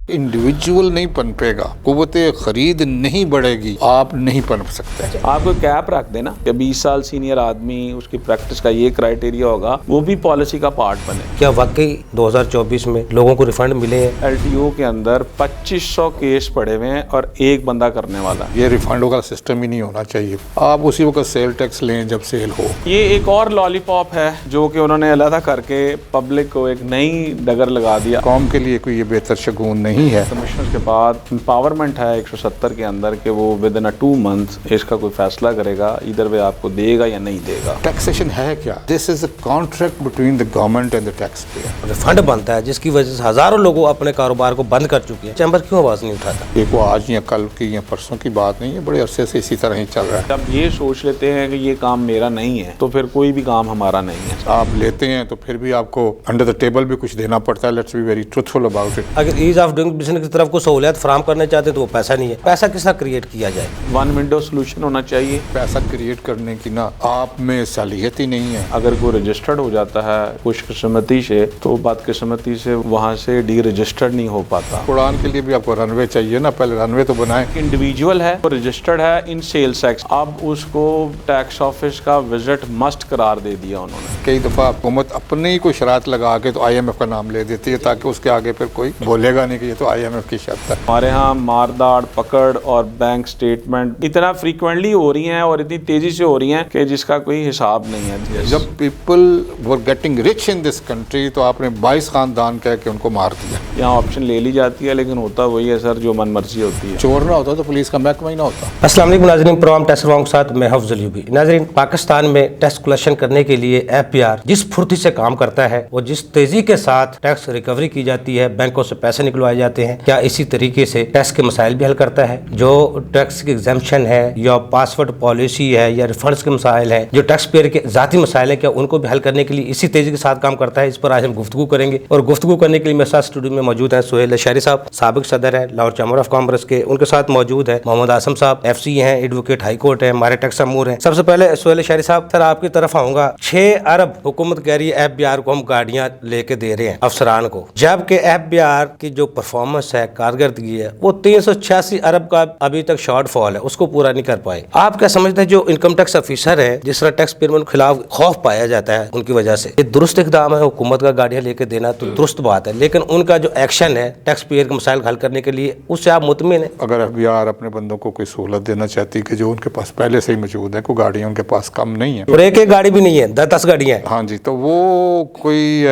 Individual नहीं पनपेगा, कुव्वते खरीद नहीं बढ़ेगी, आप नहीं पनप सकते। आप कोई कैप रख देना कि 20 साल सीनियर आदमी, उसकी प्रैक्टिस का ये क्राइटेरिया होगा, वो भी पॉलिसी का पार्ट बने। क्या वाकई 2024 में लोगों को रिफंड मिले हैं? LTO के अंदर 2500 केस पड़े हुए हैं और एक बंदा करने वाला। ये रिफंडों का सिस्टम ही नहीं होना चाहिए। आप उसी वक्त सेल टैक्स लें जब सेल हो। ये एक और लॉलीपॉप है जो कि उन्होंने अलग करके पब्लिक को एक नई डगर लगा दिया। कौम के लिए कोई ये बेहतर शगुन नहीं है। कमिश्नर के बाद एम्पावरमेंट है 170 के अंदर कि वो विद इन 2 मंथ इसका कोई फैसला करेगा, इधर वे आपको देगा या नहीं देगा। टैक्सेशन है क्या? This is a contract between the government and the tax payer. Refund बनता है जिसकी वजह से हजारों लोग अपने कारोबार को बंद कर चुके हैं। चैम्बर क्यों आवाज नहीं उठाता? ये को आज या कल की या परसों की बात नहीं है, बड़े अरसे से इसी तरह ही चल रहा है। जब ये सोच लेते हैं कि ये काम मेरा नहीं है तो फिर कोई भी काम हमारा नहीं है। आप लेते हैं तो फिर भी आपको अंडर द टेबल भी कुछ देना पड़ता है। Let's be very truthful about it. अगर ईज ऑफ डूइंग बिजनेस की तरफ को सहूलियत फराहम करने चाहते तो वो पैसा नहीं है। पैसा किस तरह क्रिएट किया जाए? वन विंडो सोल्यूशन होना चाहिए। पैसा क्रिएट करने की ना आप में सालियत ही नहीं है। अगर कोई रजिस्टर्ड हो जाता है खुशकिस्मती से तो बदकिस्मती से वहाँ से डी रजिस्टर्ड नहीं हो पाता। उड़ान के लिए भी आपको रनवे चाहिए ना, पहले रनवे तो बनाएं। इंडिविजुअल है वो रजिस्टर्ड है इन सेल्स टैक्स, अब उसको टैक्स ऑफिस का विजिट मस्ट करार दे दिया उन्होंने। कई दफा हुकूमत अपने ही कोई शरात लगा के तो IMF का नाम ले देती है ताकि उसके आगे फिर कोई बोलेगा नहीं कि ये तो IMF की शर्त है। हमारे यहाँ मारदाड़ पकड़ और बैंक स्टेटमेंट इतना फ्रीक्वेंटली हो रही हैं और इतनी तेजी से हो रही हैं कि जिसका कोई हिसाब नहीं है। जब people were getting rich in this country तो आपने 22 खानदान कह के उनको मार दिया। यहाँ ऑप्शन ले ली जाती है लेकिन होता वही है सर जो मन मर्जी होती है। चोर ना होता तो पुलिस का महकमा ही ना होता। अस्सलाम वालेकुम नाज़रीन, प्रोग्राम टैक्स रिफॉर्म के साथ मैं हफ्ज़ अली। नाज़रीन, पाकिस्तान में टैक्स कलेक्शन करने के लिए FBR जिस फुर्ती से काम करता है और जिस तेजी के साथ टैक्स रिकवरी की जाती है, बैंकों से पैसे निकलवाए जाते हैं, क्या इसी तरीके से टैक्स के मसाइल भी हल करता है? जो टैक्स की एग्जेम्पशन है या पासवर्ड पॉलिसी है या रिफंड्स के मसाइल है, जो टैक्स पेयर के ज़ाती मसाइल है, क्या उनको भी हल करने के लिए इसी तेजी के साथ काम करता है? इस पर आज हम गुफ्तगू करेंगे और गुफ्तगू करने के लिए मेरे साथ स्टूडियो में मौजूद है सुहेल अशहरी साहब, साबिक सदर है लाहौर चैम्बर ऑफ कॉमर्स के। उनके साथ मौजूद है मोहम्मद आसम साहब, FC हैं, एडवोकेट हाई कोर्ट है, हमारे टैक्स अमूर हैं। सबसे पहले सुहेल अशहरी साहब, सर आपकी तरफ आऊंगा। 6 अरब हुकूमत कह रही है FBR को हम गाड़ियां लेके दे रहे हैं अफसरान को, जबकि FBR की जो परफॉर्मेंस है, कारकर्दगी है, वो 386 अरब का अभी तक शॉर्टफॉल है, उसको पूरा नहीं कर पाए। आप क्या समझते हैं जो इनकम टैक्स ऑफिसर है, जिस तरह टैक्स पेयर के खिलाफ खौफ पाया जाता है उनकी वजह से, ये दुरुस्त इकदाम है हुकूमत का गाड़ियां लेके देना, तो दुरुस्त बात है, लेकिन उनका जो एक्शन है टैक्स पेयर के मसाइल हल करने के लिए, उससे आप मुतमिन है? अगर FBR अपने बंदों को कोई सहूलत देना चाहती कि जो उनके पास पहले से ही मौजूद है, कोई गाड़ियाँ उनके पास कम नहीं है और एक गाड़ी भी नहीं है, 10 गाड़ियाँ हैं। हाँ जी, तो वो कोई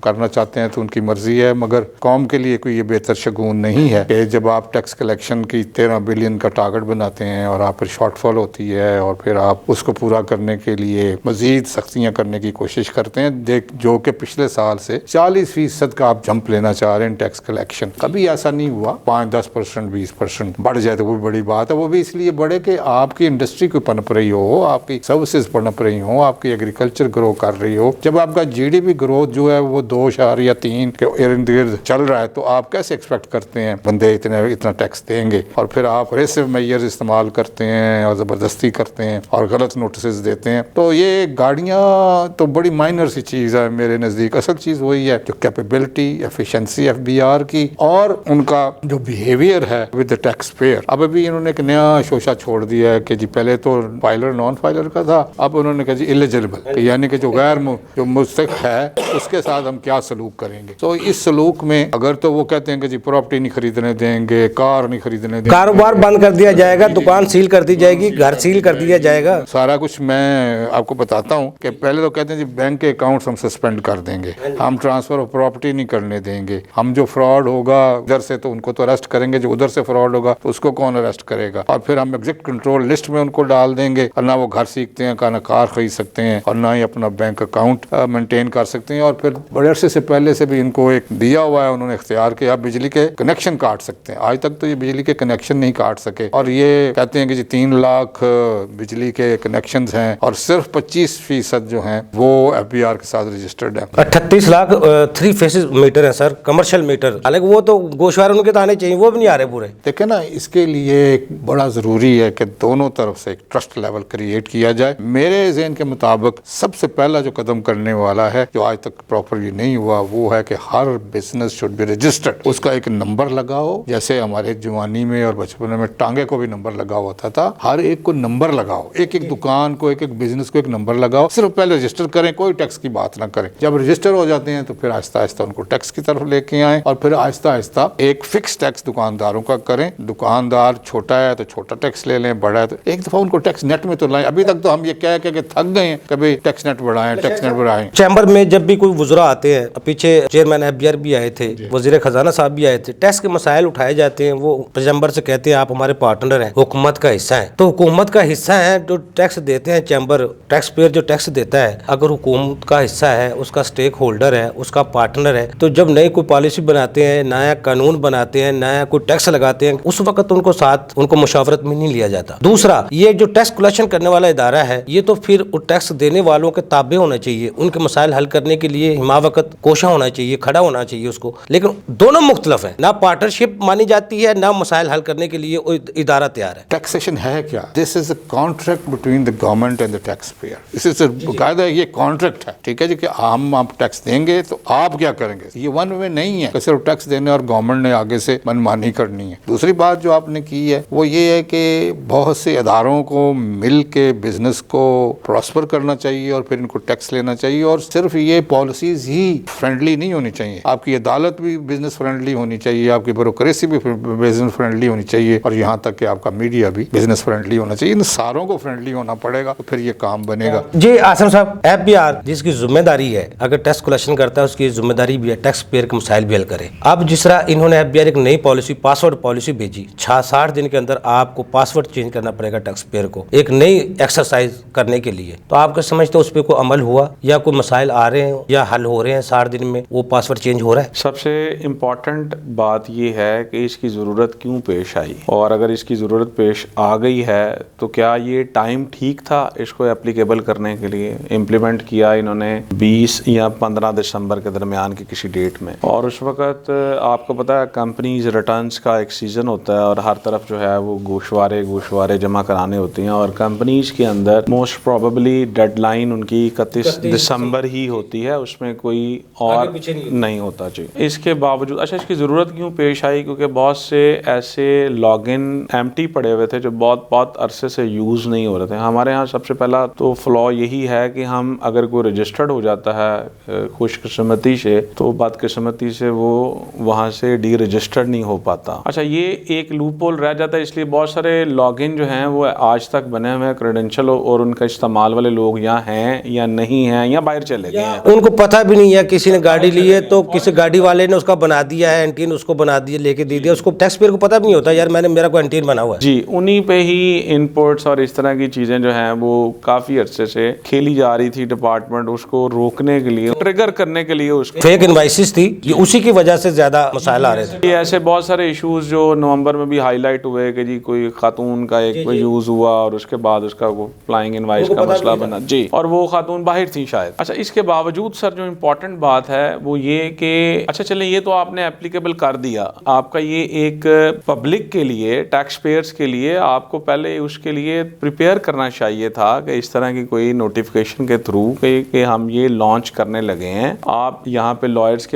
करना चाहते हैं तो उनकी मर्जी है, मगर कौम के लिए कोई ये बेहतर शगुन नहीं है कि जब आप टैक्स कलेक्शन की 13 बिलियन का टारगेट बनाते हैं और आप फिर शॉर्टफॉल होती है और फिर आप उसको पूरा करने के लिए मजीद सख्तियाँ करने की कोशिश करते हैं। जो कि पिछले साल से 40% का आप जंप लेना चाह रहे हैं टैक्स कलेक्शन। कभी ऐसा नहीं हुआ 5-10% 20% बढ़ जाए तो वो बड़ी बात है। वो भी इसलिए बढ़े कि आपकी इंडस्ट्री को पनप रही हो, आपकी सर्विसेज पनप रही हो, आपकी एग्रीकल्चर ग्रो कर रही हो। जब आपका GDP ग्रोथ जो है वो 2.3 के इर्द गिर्द चल रहा है तो आप कैसे एक्सपेक्ट करते हैं बंदे इतना टैक्स देंगे? और फिर आप रेसिव मेजर्स इस्तेमाल करते हैं और ज़बरदस्ती करते हैं और गलत नोटिस देते हैं। तो ये गाड़ियाँ तो बड़ी माइनर सी चीज़ है मेरे नज़दीक। असल चीज़ वही है जो कैपेबिलिटी, एफिशिएंसी FBR की और उनका जो बिहेवियर है विद द टैक्स पेयर। अब अभी इन्होंने एक नया शोशा छोड़ दिया है कि जी पहले तो फाइलर नॉन फाइलर का था, अब उन्होंने कहा जी इलिजिबल, यानी कि जो गैर जो मुस्तहिक है उसके साथ हम क्या सलूक करेंगे। तो इस सलूक में अगर तो वो कहते हैं कि जी प्रॉपर्टी नहीं खरीदने देंगे, कार नहीं खरीदने देंगे, कारोबार बंद कर दिया जाएगा, दुकान सील कर दी जाएगी, घर सील कर दिया जाएगा, सारा कुछ मैं आपको बताता हूँ कि पहले तो कहते हैं जी बैंक के अकाउंट्स हम सस्पेंड कर देंगे, हम ट्रांसफर ऑफ प्रॉपर्टी नहीं करने देंगे, हम जो फ्रॉड होगा इधर से तो उनको तो अरेस्ट करेंगे, जो उधर से फ्रॉड होगा तो उसको कौन अरेस्ट करेगा, और फिर हम एग्जिट कंट्रोल लिस्ट में उनको डाल देंगे और ना वो घर सीखते हैं, ना कार खरीद सकते हैं और ना ही अपना बैंक अकाउंट मेंटेन कर सकते हैं। और फिर बड़े अरसे से पहले से भी इनको एक दिया हुआ है उन्होंने इख्तियार के आप बिजली के कनेक्शन काट सकते हैं। आज तक तो ये बिजली के कनेक्शन नहीं काट सके और ये कहते हैं कि जी 3 लाख बिजली के कनेक्शंस हैं और सिर्फ 25% जो हैं वो FBR के साथ रजिस्टर्ड है। 38 लाख 3 फेसेस मीटर है सर, कमर्शियल मीटर, हालांकि वो तो गोशवार उनके तो आने चाहिए, वो भी नहीं आ रहे पूरे। देखिए ना, इसके लिए एक बड़ा ज़रूरी है कि दोनों तरफ से एक ट्रस्ट लेवल क्रिएट किया जाए। मेरे ज़हन के मुताबिक सबसे पहला जो कदम करने वाला है जो आज तक प्रॉपरली नहीं हुआ वो है कि हर बिजनेस शुड बी रजिस्टर्ड। उसका एक नंबर लगाओ, जैसे हमारे जवानी में और बचपन में टांगे को भी नंबर लगा होता था, हर एक को नंबर लगाओ, एक एक दुकान को, एक एक बिजनेस को एक नंबर लगाओ, सिर्फ पहले रजिस्टर करें, कोई टैक्स की बात ना करें। जब रजिस्टर हो जाते हैं तो फिर आहिस्ता आहिस्ता उनको टैक्स की तरफ लेके आएं और फिर आहिस्ता आहिस्ता एक फिक्स टैक्स दुकानदारों का करें। दुकानदार छोटा है तो छोटा टैक्स ले लें, बड़ा है तो एक दफा उनको टैक्स नेट में तो लाएं। अभी तक तो हम ये कह के थक गए हैं, कभी टैक्स नेट बढ़ाएं, टैक्स नेट बढ़ाएं। चैम्बर में जब भी कोई वुज़रा आते हैं, पीछे चेयरमैन FBR भी आए थे, वजीर खजाना साहब भी आए थे, टैक्स के मसाइल उठाए जाते हैं, वो चैम्बर से कहते हैं आप हमारे पार्टनर हैं, हुकूमत का हिस्सा है। तो हुकूमत का हिस्सा है जो टैक्स देते हैं, चैम्बर टैक्स पेयर जो टैक्स देता है, अगर हुकूमत का हिस्सा है, उसका स्टेक होल्डर है, उसका पार्टनर है, तो जब नई कोई पॉलिसी बनाते हैं, नया कानून बनाते हैं, नया कोई टैक्स लगाते हैं, उस वक्त उनको साथ उनको मुशावरत में नहीं लिया जाता। दूसरा, ये जो टैक्स कलेक्शन करने वाला इदारा है, ये तो फिर टैक्स देने वालों के ताबे होना चाहिए, उनके मसाइल हल करने के लिए हिमावकत कोशा होना चाहिए, खड़ा होना चाहिए उसको। लेकिन दोनों मुख्तलफ है, ना पार्टनरशिप मानी जाती है, ना मसाइल हल करने के लिए वो इदारा तैयार है। टैक्सेशन है क्या? This is a contract between the government and the tax payer. This is बाकायदा ये कॉन्ट्रैक्ट है, ठीक है जी, कि हम आप टैक्स देंगे तो आप क्या करेंगे। ये वन वे नहीं है कि सिर्फ टैक्स देने और गवर्नमेंट ने आगे से मनमानी करनी है। दूसरी बात जो आपने की है वो ये है कि बहुत से इदारों को मिल के बिजनेस को प्रॉस्पर करना चाहिए और फिर इनको टैक्स लेना चाहिए। और सिर्फ ये पॉलिसीज ही फ्रेंडली नहीं होनी चाहिए, आपकी अदालत भी बिजनेस फ्रेंडली होनी चाहिए, आपकी ब्यूरोक्रेसी भी बिजनेस फ्रेंडली होनी चाहिए, और यहाँ तक कि आपका मीडिया भी बिजनेस फ्रेंडली होना चाहिए। इन सारों को फ्रेंडली होना पड़ेगा तो फिर ये काम बनेगा। जी आसिम साहब, FBR जिसकी जिम्मेदारी है, अगर टैक्स कलेक्शन करता है उसकी जिम्मेदारी भी है टैक्स पेयर के मसाइल भी हल करे। अब जिस तरह इन्होंने FBR एक नई पॉलिसी, पासवर्ड पॉलिसी भेजी, 60 दिन के अंदर आपको पासवर्ड चेंज करना पड़ेगा टैक्स पेयर को, एक नई एक्सरसाइज करने के लिए। तो आपका समझते उस पर कोई अमल हुआ या कोई मसाइल आ रहे हैं या हल हो रहे हैं 60 दिन में, वो पासवर्ड चेंज हो रहा है? सबसे इम्पॉर्टेंट बात ये है कि इसकी ज़रूरत क्यों पेश आई, और अगर इसकी ज़रूरत पेश आ गई है तो क्या ये टाइम ठीक था इसको एप्लीकेबल करने के लिए। इम्प्लीमेंट किया इन्होंने 20 या 15 दिसंबर के दरमियान की किसी डेट में, और उस वक्त आपको पता है कंपनीज रिटर्न्स का एक सीज़न होता है और हर तरफ जो है वो गोशवारे जमा कराने होते हैं, और कंपनीज के अंदर मोस्ट प्रोबेबली डेडलाइन उनकी 31 दिसंबर ही होती है, उसमें कोई और नहीं होता चाहिए। इसके बावजूद अच्छा इसकी ज़रूरत क्यों पेश आई, क्योंकि बहुत से ऐसे लॉगिन एम्प्टी पड़े हुए थे जो बहुत अरसे से यूज़ नहीं हो रहे थे। हमारे यहाँ सबसे पहला तो फ्लॉ यही है कि हम अगर कोई रजिस्टर्ड हो जाता है खुशकिस्मती से, तो बदकिस्मती से वो वहाँ से डी रजिस्टर्ड नहीं हो पाता। अच्छा ये एक लूप होल रह जाता है, इसलिए बहुत सारे लॉगिन जो हैं वो आज तक बने हुए हैं क्रेडेंशियल, और उनका इस्तेमाल वाले लोग यहाँ हैं या नहीं हैं या बाहर चले गए हैं, उनको पता भी नहीं है। किसी ने गाड़ी ली है तो किसी गाड़ी वाले ने उसका बना दिया है एंटीन, उसको बना दिया, लेके दे दिया, उसको टैक्स पेयर को पता भी नहीं होता यार मेरा कोई एंटीन बना हुआ है। जी, उन्हीं पे ही इनपुट्स और इस तरह की चीज़ें जो हैं वो काफ़ी अरसे से खेली जा रही थी। डिपार्टमेंट उसको रोकने के लिए, ट्रिगर करने के लिए उसको फेक इनवाइसेस थी, ये उसी की वजह से ज़्यादा मसाइल आ रहे थे। ये ऐसे बहुत सारे इश्यूज जो नवंबर में भी हाईलाइट हुए कि जी कोई खातून का एक कोई यूज़ हुआ और उसके बाद उसका वो फ्लाइंग इनवाइस का मसला बना जी, और वो खातून बाहर थी शायद। अच्छा इसके बावजूद सर जो इम्पोर्टेंट बात है वो ये कि अच्छा चले ये तो आपने एप्लीकेबल कर दिया, आपका ये एक पब्लिक के लिए, टैक्स पेयर्स के लिए आपको पहले उसके लिए प्रिपेयर करना चाहिए था कि इस तरह की कोई नोटिफिकेशन के थ्रू कि हम ये लॉन्च करने लगे हैं। आप यहाँ पे लॉयर्स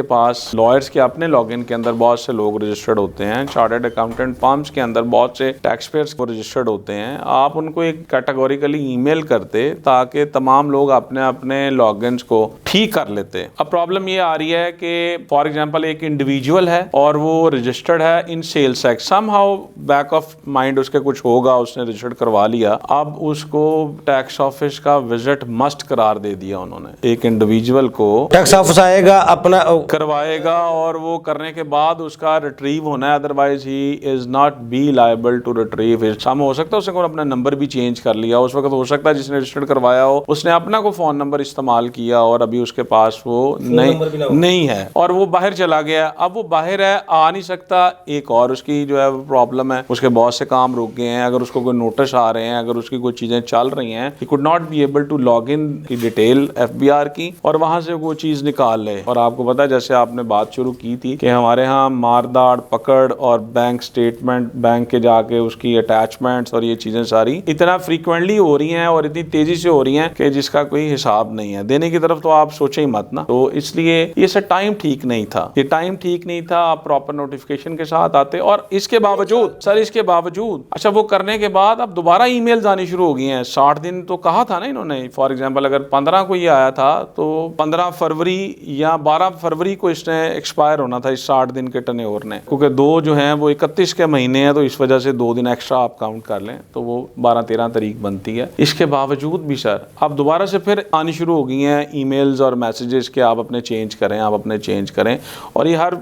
के अपने लॉगिन के अंदर बहुत से लोग रजिस्टर्ड होते हैं, चार्टर्ड अकाउंटेंट फर्म्स के अंदर बहुत से टैक्स पेयर्स को रजिस्टर्ड होते हैं, आप उनको एक कैटेगोरिकली ईमेल करते ताकि तमाम लोग अपने अपने लॉगिन्स को ठीक कर लेते। अब प्रॉब्लम ये आ रही है कि फॉर एग्जांपल एक इंडिविजुअल है और वो रजिस्टर्ड है in sales act, somehow back of mind उसके कुछ होगा, उसने रजिस्टर्ड करवा लिया, अब उसको टैक्स ऑफिस का विजिट मस्ट करार दे दिया उन्होंने। एक इंडिविजुअल को टैक्स ऑफिस आएगा, अपना करवाएगा और वो करने के बाद उसका रिट्रीव होना है, otherwise he is not be liable to retrieve it. सम हो सकता है उसने अपना नंबर भी चेंज कर लिया, उस वक्त हो सकता है जिसने रजिस्टर्ड करवाया हो उसने अपना को फोन नंबर इस्तेमाल किया और अभी उसके पास वो नहीं है और वो बाहर चला गया। अब वो बाहर है, आ नहीं सकता, एक और उसकी जो है प्रॉब्लम है, उसके बहुत से काम रुक गए हैं, अगर उसको कोई नोटिस आ रहे हैं, अगर उसकी कोई चीजें चल रही हैं, he could not be able to log in की डिटेल FBR की और वहां से वो चीज निकाल ले। और आपको पता है जैसे आपने बात शुरू की थी कि हमारे यहाँ मारदाड़ पकड़ और बैंक स्टेटमेंट, बैंक के जाके उसकी अटैचमेंट्स और ये चीजें सारी इतना फ्रीक्वेंटली हो रही हैं और इतनी तेजी से हो रही हैं कि जिसका कोई हिसाब नहीं है। देने की तरफ तो आप सोचे ही मत ना, तो इसलिए ये सब टाइम ठीक नहीं था। ये टाइम ठीक नहीं نہیں تھا, آپ پراپر نوٹیفیکیشن کے ساتھ آتے. اور اس کے باوجود سر, اس کے باوجود اچھا وہ کرنے کے بعد اب دوبارہ ای میلز آنی شروع ہو گئی ہیں. 60 دن تو کہا تھا نا انہوں نے, فار ایگزامپل اگر 15 کو یہ آیا تھا تو 15 فروری یا 12 فروری کو اس نے ایکسپائر ہونا تھا اس 60 دن کے ٹرن اوور نے, کیونکہ 2 جو ہیں وہ 31 کے مہینے ہیں, تو اس وجہ سے 2 دن ایکسٹرا آپ کاؤنٹ کر لیں تو وہ 12-13 تاریخ بنتی ہے. اس کے باوجود بھی سر اب دوبارہ سے پھر آنی شروع ہو گئی ہیں ای میلز اور میسیجز کہ آپ اپنے چینج کریں, آپ اپنے چینج کریں. اور یہ ہر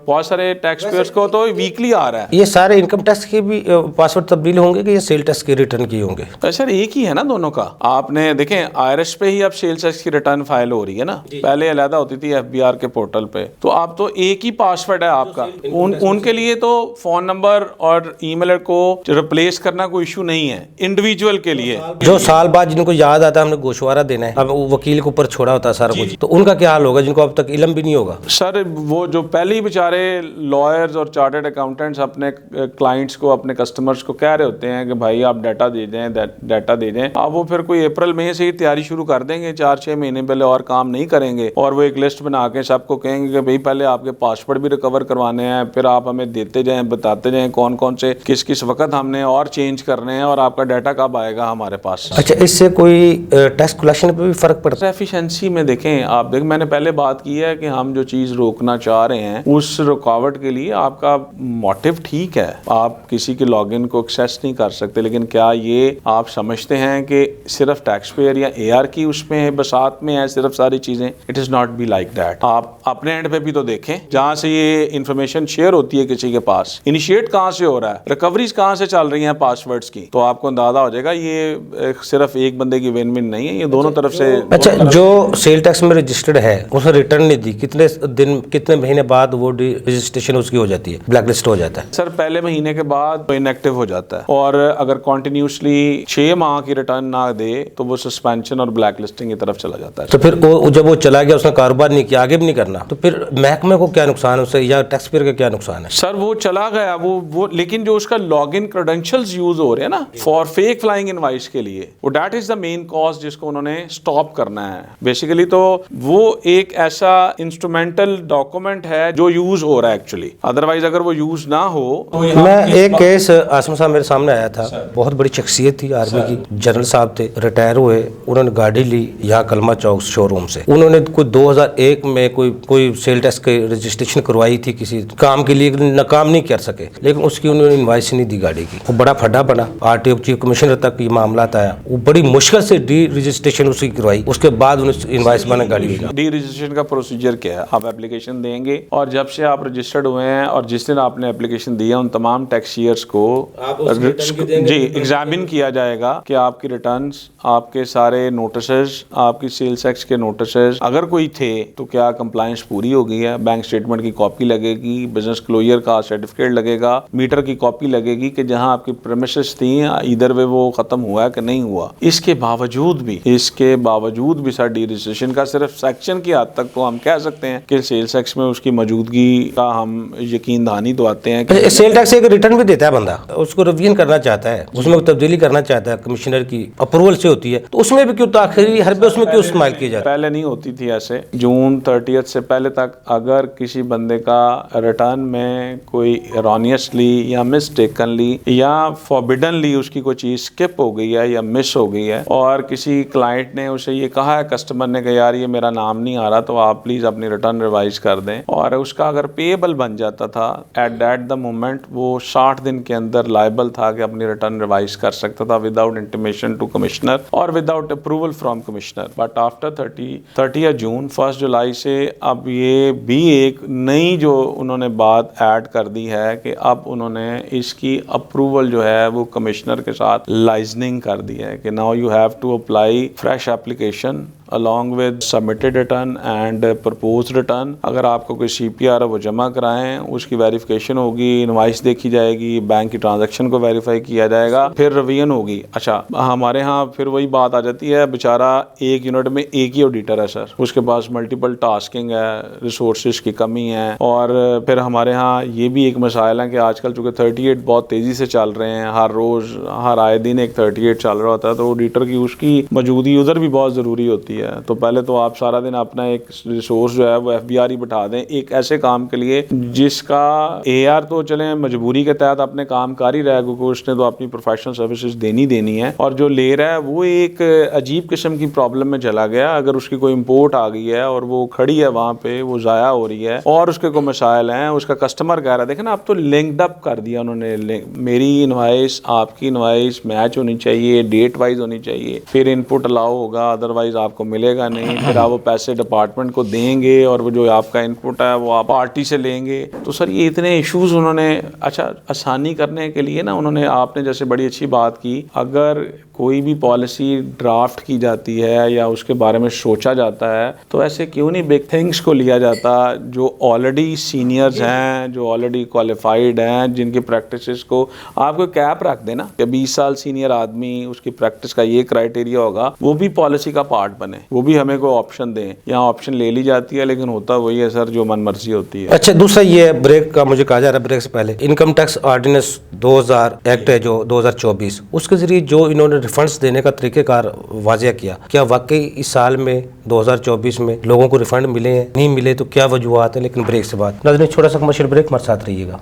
بہت سارے ٹیکس پیئرس کو تو ویکلی آ رہا ہے. یہ سارے انکم ٹیکس کے بھی پاسورڈ تبدیل ہوں گے کہ یہ سیل ٹیکس کے ریٹرن کی ہوں گے؟ سر ایک ہی ہے نا دونوں کا. آپ نے دیکھیں آئرس پہ ہی اب سیلز ٹیکس کی ریٹرن فائل ہو رہی ہے نا, پہلے علیحدہ ہوتی تھی ایف بی آر کے پورٹل پہ, تو آپ تو ایک ہی پاسورڈ ہے آپ کا. ان کے لیے تو فون نمبر اور ای میل کو ریپلیس کرنا کوئی ایشو نہیں ہے انڈیویجول کے لیے. جو سال بعد جن کو یاد آتا ہے ہم نے گوشوارہ دینا ہے, اب وکیل کے اوپر چھوڑا ہوتا ہے سارا کچھ, تو ان کا کیا حال ہوگا جن کو اب تک علم بھی نہیں ہوگا؟ سر وہ جو پہلے ہی بیچارے لائرز اور چارٹرڈ اکاؤنٹنٹس اپنے کلائنٹس کو, اپنے کسٹمرز کو کہہ رہے ہوتے ہیں کہ بھائی آپ ڈیٹا دے دیں, ڈیٹا دے دیں. اب وہ پھر کوئی اپریل مئی سے ہی تیاری شروع کر دیں گے, 4-6 مہینے پہلے اور کام نہیں کریں گے, اور وہ ایک لسٹ بنا کے سب کو کہیں گے کہ بھائی پہلے آپ کے پاسورڈ بھی ریکور کروانے ہیں, پھر آپ ہمیں دیتے جائیں, بتاتے جائیں کون کون سے کس وقت ہم نے اور چینج کرنے ہیں, اور آپ کا ڈیٹا کب آئے گا ہمارے پاس. اچھا, اس سے کوئی ٹیکس کلیکشن پہ بھی فرق پڑتا ہے؟ ایفیشنسی میں دیکھیں آپ, میں نے پہلے بات کی ہے کہ ہم جو چیز روکنا چاہ رہے ہیں اس رکاوٹ کے لیے آپ کا موٹیو ٹھیک ہے, آپ کسی کے لاگ ان کو ایکسیس نہیں کر سکتے, لیکن کیا یہ آپ سمجھتے ہیں کہ صرف ٹیکس پیئر یا اے آر کی اس میں بساط میں ہے صرف ساری چیزیں؟ It is not be like that. آپ اپنے اینڈ پہ بھی تو دیکھیں جہاں سے یہ انفارمیشن شیئر ہوتی ہے کسی کے پاس, انیشیٹ کہاں سے ہو رہا ہے, ریکوریز کہاں سے چل رہی ہیں پاسورڈز کی, تو آپ کو اندازہ ہو جائے گا یہ صرف ایک بندے کی ون ون نہیں ہے, یہ دونوں طرف سے. اچھا, جو سیل ٹیکس میں رجسٹرڈ ہے اس نے ریٹرن نہیں دی, کتنے دن کتنے مہینے بعد وہ رجسٹریشن اس کی ہو جاتی ہے, بلیک لسٹ ہو جاتا ہے؟ سر پہلے مہینے کے بعد ان ایکٹیو ہو جاتا ہے, اور اگر کنٹینیوسلی 6 ماہ کی ریٹرن نہ دے تو وہ سسپینشن اور بلیک لسٹنگ کی طرف چلا جاتا ہے. تو پھر جب وہ چلا گیا, اس نے کاروبار نہیں کیا, آگے بھی نہیں کرنا, تو پھر محکمے کو کیا نقصان ہے اس سے, یا ٹیکس پیئر کا کیا نقصان ہے؟ سر وہ چلا گیا وہ لیکن جو اس کا لاگ ان کریڈینشلز یوز ہو رہے ہیں نا فار فیک فلائنگ انوائس کے لیے, وہ that is the main cause جس کو انہوں نے اسٹاپ کرنا ہے بیسیکلی. تو وہ ایک ایسا انسٹرومنٹل ڈاکومنٹ ہے جو یوز ہو رہا ہے ایکچولی, ادروائز اگر وہ یوز نہ ہو. میں ایک کیس عاصم صاحب میرے سامنے آیا تھا, بہت بڑی شخصیت تھی آرمی کی, جنرل صاحب تھے, ریٹائر ہوئے, انہوں نے گاڑی لی یہاں کلمہ چوک شو روم سے, انہوں نے کوئی 2001 میں کوئی سیل ٹیکس کی رجسٹریشن کروائی تھی کسی کام کے لیے, ناکام نہیں کر سکے, لیکن اس کی انہوں نے انوائس نہیں دی گاڑی کی. وہ بڑا پھڈا بنا, R T O chief commissioner تک یہ معاملات آیا, وہ بڑی مشکل سے ڈی رجسٹریشن اس کی کروائی, اس کے بعد انہیں انوائس بنا گاڑی. ڈی رجسٹریشن کا پروسیجر کیا ہے, آپ اپلیکیشن دیں گے, اور جب سے آپ رجسٹرڈ ہوئے ہیں اور جس دن آپ نے اپلیکیشن دیا ان تمام ٹیکس ایئرس کو جی ایگزامن کیا جائے گا کہ آپ کی ریٹرنز, آپ کے سارے نوٹسز, آپ کی سیلز ٹیکس کے نوٹسز اگر کوئی تھے تو کیا کمپلائنس پوری ہو گئی ہے, بینک اسٹیٹمنٹ کی کاپی لگے گی, بزنس کلوجر کا سرٹیفکیٹ لگے گا, میٹر کی کاپی لگے گی کہ جہاں آپ کی پریمیسز تھیں ادھر وہ ختم ہوا ہے کہ نہیں ہوا. اس کے باوجود بھی سر ڈی رجسٹریشن کا صرف سیکشن کی حد تک تو ہم کہہ سکتے ہیں کہ سیلز ٹیکس میں اس کی موجودگی کا ہم یقین دہانی تو آتے ہیں. سیل ٹیکس ایک ریٹرن بھی دیتا ہے بندہ, اس کو ریویژن کرنا چاہتا ہے, اس میں تبدیلی کرنا چاہتا ہے, کمشنر کی اپروول سے ہوتی ہے, تو اس میں بھی کیوں تاخیری حربے اس میں کیوں استعمال کی جاتی ہے؟ پہلے نہیں ہوتی تھی ایسے. جون 30 سے پہلے تک اگر کسی بندے کا ریٹرن میں کوئی ایرونیسلی یا مسٹیکنلی یا فوربیڈنلی اس کی کوئی چیز اسکپ ہو گئی ہے یا مس ہو گئی ہے, اور کسی کلائنٹ نے اسے یہ کہا ہے, کسٹمر نے کہ یار یہ میرا نام نہیں آ رہا, تو آپ پلیز اپنی ریٹرن ریوائز کر دیں, اور اس کا اگر پیبل بن جاتا تھا ایٹ دیٹ دا مومنٹ, وہ 60 دن کے اندر لائبل تھا کہ اپنی ریٹرن ریوائز کر سکتا تھا وداؤٹ انٹیمیشن ٹو کمشنر اور without approval from commissioner. But after 30 جون 1 جولائی سے اب یہ بھی ایک نئی جو انہوں نے بات ایڈ کر دی ہے کہ اب انہوں نے اس کی اپروول جو ہے وہ کمشنر کے ساتھ لائزننگ کر دی ہے کہ now you have to apply fresh application along with submitted return and proposed return. اگر آپ کو کوئی سی پی آر ہے وہ جمع کرائیں, اس کی ویریفیکیشن ہوگی, انوائس دیکھی جائے گی, بینک کی ٹرانزیکشن کو ویریفائی کیا جائے گا, پھر ریویژن ہوگی. اچھا ہمارے ہاں پھر وہی بات آ جاتی ہے, بیچارہ ایک یونٹ میں ایک ہی آڈیٹر ہے سر, اس کے پاس ملٹیپل ٹاسکنگ ہے, ریسورسز کی کمی ہے, اور پھر ہمارے ہاں یہ بھی ایک مسائل ہے کہ آج کل چونکہ 38 بہت تیزی سے چل رہے ہیں, ہر روز ہر آئے دن ایک 38 چل رہا ہوتا ہے, تو آڈیٹر کی اس کی موجودگی ادھر بھی بہت ضروری ہوتی ہے. ہوتی ہے. تو پہلے تو آپ سارا دن اپنا ایک ریسورس جو ہے وہ FBR ہی بٹھا دیں ایک ایسے کام کے لیے جس کا AR تو چلیں مجبوری کے تحت اپنے کام کر ہی رہا ہے کیونکہ اس نے تو اپنی پروفیشنل سروسز دینی ہے, اور جو لے رہا ہے وہ ایک عجیب قسم کی پرابلم میں چلا گیا. اگر اس کی کوئی امپورٹ آ گئی ہے اور وہ کھڑی ہے وہاں پہ, وہ ضائع ہو رہی ہے اور اس کے کوئی مسائل ہیں, اس کا کسٹمر کہہ رہا ہے دیکھیں نا اب تو لنکڈ اپ کر دیا انہوں نے, میری انوائس آپ کی انوائس میچ ہونی چاہیے, ڈیٹ وائز ہونی چاہیے, پھر ان پٹ الاؤ ہوگا, ادروائز آپ کو ملے گا نہیں, پھر آپ وہ پیسے ڈپارٹمنٹ کو دیں گے اور وہ جو آپ کا ان پٹ ہے وہ آپ پارٹی سے لیں گے. تو سر یہ اتنے ایشوز انہوں نے, اچھا آسانی کرنے کے لیے نا انہوں نے, آپ نے جیسے بڑی اچھی بات کی, اگر کوئی بھی پالیسی ڈرافٹ کی جاتی ہے یا اس کے بارے میں سوچا جاتا ہے تو ایسے کیوں نہیں بگ تھنگس کو لیا جاتا جو آلریڈی سینئرز ہیں, جو آلریڈی کوالیفائڈ ہیں, جن کی پریکٹسز کو آپ کو کیپ رکھ دینا کہ 20 سال سینئر آدمی اس کی پریکٹس کا یہ کرائٹیریا ہوگا, وہ بھی پالیسی کا پارٹ بنے, وہ بھی ہمیں کوئی آپشن دیں. یہاں آپشن لے لی جاتی ہے لیکن ہوتا وہی ہے سر جو من مرضی ہوتی ہے. اچھا دوسرا یہ بریک کا مجھے کہا جا رہا ہے, بریک سے پہلے انکم ٹیکس آرڈیننس 2000 ایکٹ ہے جو 2024, اس کے ذریعے جو انہوں نے ریفنڈس دینے کا طریقہ کار واضح کیا, کیا واقعی اس سال میں 2024 میں لوگوں کو ریفنڈ ملے ہیں, نہیں ملے تو کیا وجوہات ہیں؟ لیکن بریک سے بعد ناظرین چھوٹا سا کمرشل بریک, ہمارے ساتھ رہیے گا.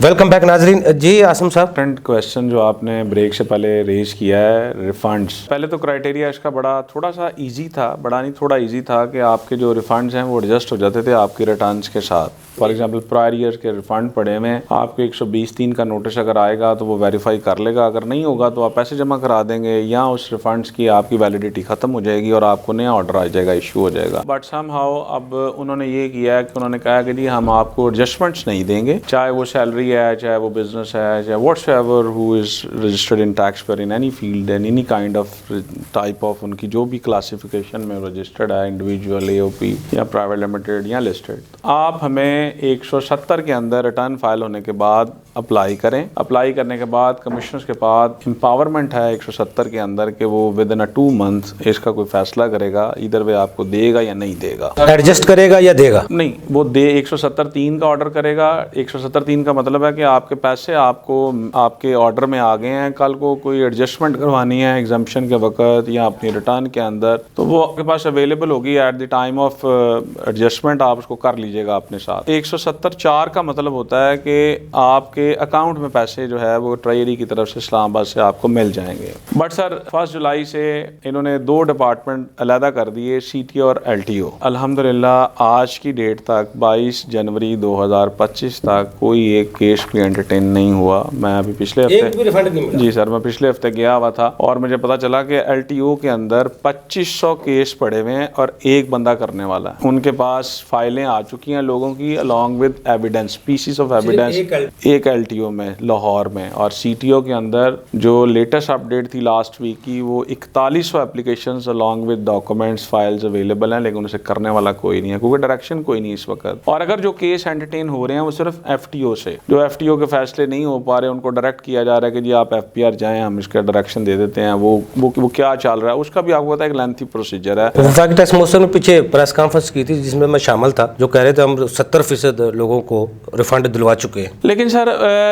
ویلکم بیک ناظرین. جی عاصم صاحب, فرنٹ کویشچن جو آپ نے بریک سے پہلے ریز کیا ہے ریفنڈس, پہلے تو کرائٹیریا اس کا بڑا تھوڑا سا ایزی تھا, بڑا نہیں تھوڑا ایزی تھا کہ آپ کے جو ریفنڈز ہیں وہ ایڈجسٹ ہو جاتے تھے آپ کی ریٹرنز کے ساتھ. فار ایگزامپل پرائر ایئر کے ریفنڈ پڑے ہوئے, آپ کے 120(3) کا نوٹس اگر آئے گا تو وہ ویریفائی کر لے گا, اگر نہیں ہوگا تو آپ پیسے جمع کرا دیں گے یا اس ریفنڈس کی آپ کی ویلیڈیٹی ختم ہو جائے گی اور آپ کو نیا آرڈر آ جائے گا, ایشو ہو جائے گا. بٹ سم ہاؤ اب انہوں نے یہ کیا ہے کہ انہوں نے کہا کہ جی ہم آپ کو ایڈجسٹمنٹس نہیں دیں گے, چاہے وہ سیلری ہے, چاہے وہ بزنس ہے, چاہے واٹس ایور ہو is registered in tax payer in any field in any kind of type of, ان کی جو بھی کلاسیفیکیشن میں رجسٹرڈ ہے, انڈیویجول, AOP یا پرائیویٹ لمیٹڈ یا لسٹڈ, آپ ہمیں 170 کے اندر ریٹرن فائل ہونے کے بعد اپلائی کریں. اپلائی کرنے کے بعد کمشنرز کے پاس امپاورمنٹ ہے 170 کے اندر کہ وہ ود ان 2 months اس کا کوئی فیصلہ کرے گا, ادھر وہ آپ کو دے گا یا نہیں دے گا, ایڈجسٹ کرے گا یا دے گا, نہیں وہ دے 170(3) کا آرڈر کرے گا. 170(3) کا مطلب ہے کہ آپ کے پیسے آپ کو آپ کے آرڈر میں آ گئے ہیں, کل کو کوئی ایڈجسٹمنٹ کروانی ہے ایگزمپشن کے وقت یا اپنی ریٹرن کے اندر تو وہ آپ کے پاس اویلیبل ہوگی at the time of adjustment, آپ اس کو کر لیجیے گا اپنے ساتھ. 170(4) کا مطلب ہوتا ہے کہ آپ کے اکاؤنٹ میں پیسے جو ہے وہ ٹریجری کی طرف سے اسلام آباد سے آپ کو مل جائیں گے. بٹ سر 1 جولائی سے انہوں نے 2 ڈپارٹمنٹ علیحدہ کر دیے, CTO اور LTO. الحمدللہ آج کی ڈیٹ تک 22 جنوری 2025 تک کوئی ایک کیس بھی انٹرٹین نہیں ہوا. میں ابھی پچھلے ہفتے, جی سر میں پچھلے ہفتے گیا ہوا تھا اور مجھے پتا چلا کہ LTO کے اندر 2500 کیس پڑے ہوئے ہیں اور ایک بندہ کرنے والا ہے. ان کے پاس فائلیں آ چکی ہیں لوگوں کی along with evidence, pieces of evidence, ایک LTO میں لاہور میں. اور CTO کے اندر جو لیٹسٹ اپڈیٹ تھی لاسٹ ویک کی, وہ 4100 applications along with documents files available ہیں, لیکن اسے کرنے والا کوئی نہیں ہے کیونکہ ڈائریکشن کوئی نہیں اس وقت. اور اگر جو کیس انٹرٹین ہو رہے ہیں وہ صرف FTO سے, جو FTO کے فیصلے نہیں ہو پا رہے ان کو ڈائریکٹ کیا جا رہا ہے کہ جی آپ FPR جائیں, ہم اس کا ڈائریکشن دے دیتے ہیں. وہ کیا چل رہا ہے اس کا بھی آپ کو پتا ہے ایک لینتھی پروسیجر ہے. وفاقی ٹیکس موثر نے پیچھے پریس کانفرنس کی تھی جس میں میں شامل تھا, جو کہہ رہے تھے ہم 70% لوگوں کو ریفنڈ دلوا چکے ہیں. لیکن سر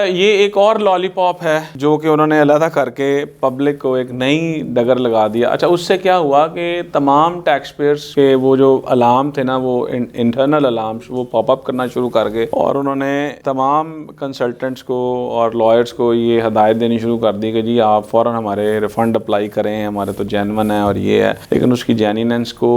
یہ ایک اور لالی پاپ ہے جو کہ انہوں نے علیحدہ کر کے پبلک کو ایک نئی ڈگر لگا دیا. اچھا اس سے کیا ہوا کہ تمام ٹیکس پیئرس کے وہ جو الارم تھے نا, وہ انٹرنل الارمس وہ پاپ اپ کرنا شروع کر گئے, اور انہوں نے تمام کنسلٹنٹس کو اور لائرس کو یہ ہدایت دینی شروع کر دی کہ جی آپ فوراً ہمارے ریفنڈ اپلائی کریں, ہمارے تو جینون ہے اور یہ ہے. لیکن اس کی جینیننس کو